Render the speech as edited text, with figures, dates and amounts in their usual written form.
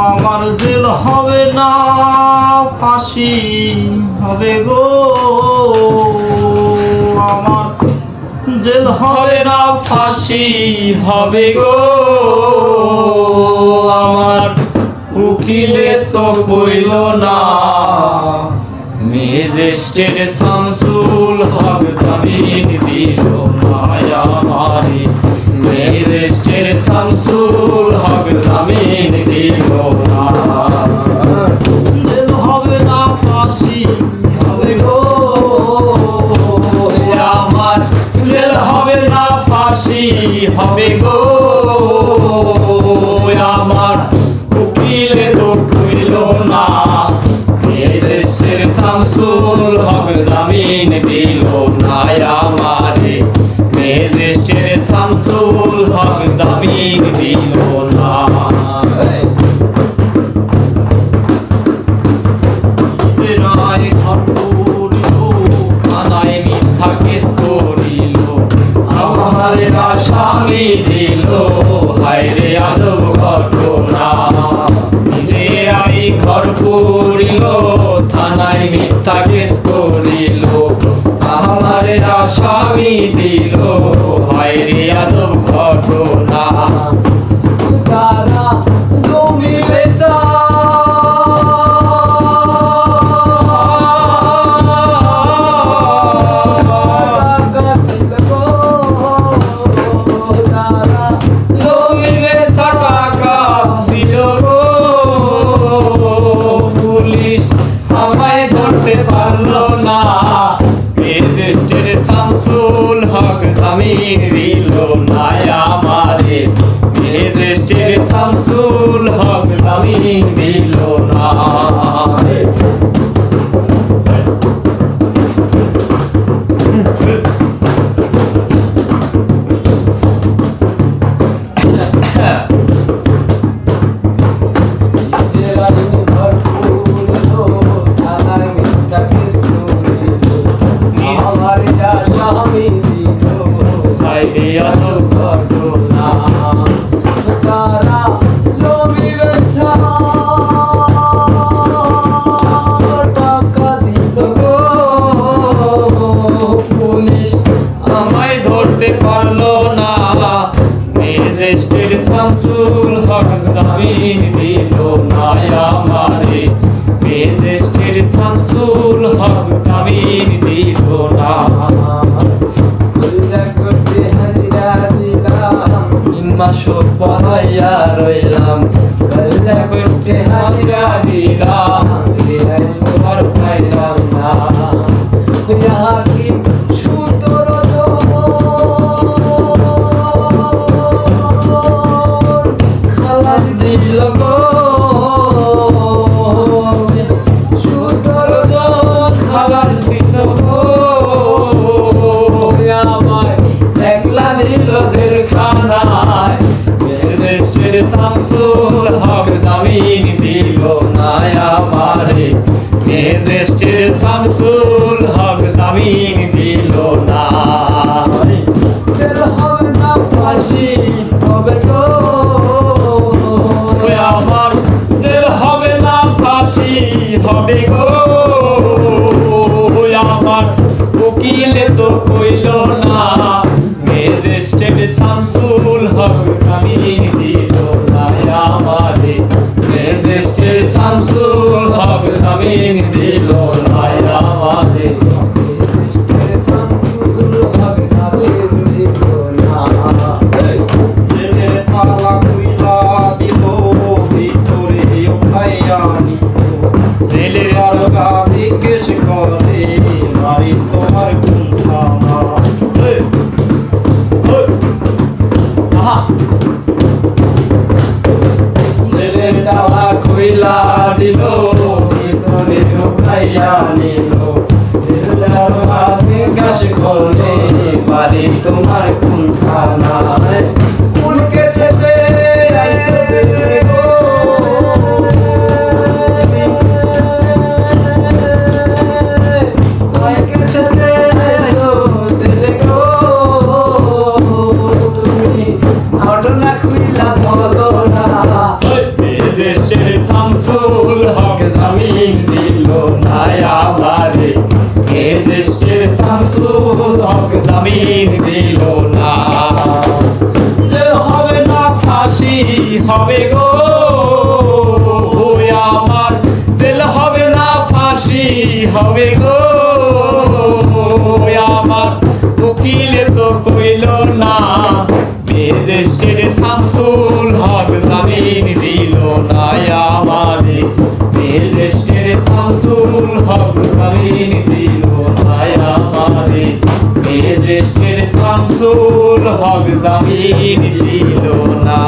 আমার জেল হবে না ফাঁসি হবে গো, আমার জেল হবে না ফাঁসি হবে গো, আমার উকিলে তো কইল না ম্যাজিস্ট্রেট শামসুল হক জামিন দিল না আমারে, ম্যাজিস্ট্রেট শামসুল হক জামিন দিল না। জেল হবে না ফাঁসি হবে গো, আমার জেল হবে না ফাঁসি হবে গো, আমার উকিলে তো কইল না ম্যাজিস্ট্রেট শামসুল হক জামিন দিল না আমারে, ম্যাজিস্ট্রেট শামসুল হক জামিন দিল না। রায় ঘর করিল থানায় মিথ্যা কেস করিল, আমারে আসামি দিল হায়রে আজব ঘটনা, নিজেরাই ঘর করিল থানায় মিথ্যা কেস করিল, আমারে আসামি দিল হায়রে আজব ঘটনা। তারা জমি বেচা পারলো না ম্যাজিস্ট্রেট শামসুল হক জামিন দিল না আমারে, ম্যাজিস্ট্রেট শামসুল হক জামিন দিল না। তারা জমি বেচা টাকা দিল গো, পুলিশ আমায় ধরতে পারলো না ম্যাজিস্ট্রেট শামসুল হক জামিন দিল না আমারে, ম্যাজিস্ট্রেট শামসুল হক জামিন দিল না। মাসুর পড়াইয়া রইলাম কল্লা করতে হাজিরা দিলাম, তোমার পাইলাম না হাকিম সুতর খালাস দিল গো, সুতর খালাস দিল গো, আমায় একলা দিল জেলখানায়, ম্যাজিস্ট্রেট শামসুল হক জামিন দিল না আমারে, ম্যাজিস্ট্রেট শামসুল হক জামিন দিল না। জেল হবে না ফাঁসি হবে গো, আমার জেল হবে না ফাঁসি হবে গো, আমার উকিলে তো কইল না ম্যাজিস্ট্রেট শামসুল হক জামিন দিল না আমারে, ম্যাজিস্ট্রেট শামসুল হক জামিন দিল না আমারে, ম্যাজিস্ট্রেট শামসুল হক জামিন দিল না। জেলের তালা খুইলা দিল ভিতরে উঠাইয়া নিল, জেলের দরজা জিজ্ঞেস করে মারি তোমার কোন থানা, জেলের তালা খুইলা দিল ভিতরে উঠাইয়া নিল, জেলের জিজ্ঞাসা করলে বাড়ি তোমার কোন থানায়, ফুলকে ছেতে আইসে গো, কয়কে ছেতে আইসো দিলে গো, তুমি ঘটনা খুইলা বলো না ম্যাজিস্ট্রেট শামসুল হক জামিন দিল না আমারে, এ দেশের শামসুল হক জামিন দিল না। জেল হবে না ফাঁসি হবে গো আমার, জেল হবে না ফাঁসি হবে গো আমার, উকিলে তো কইল না দেশের শামসুল হক জামিন দিল না আমারে, দেশের শামসুল হক জামিন দিল না আমারে, দেশের শামসুল হক জামিন দিল না।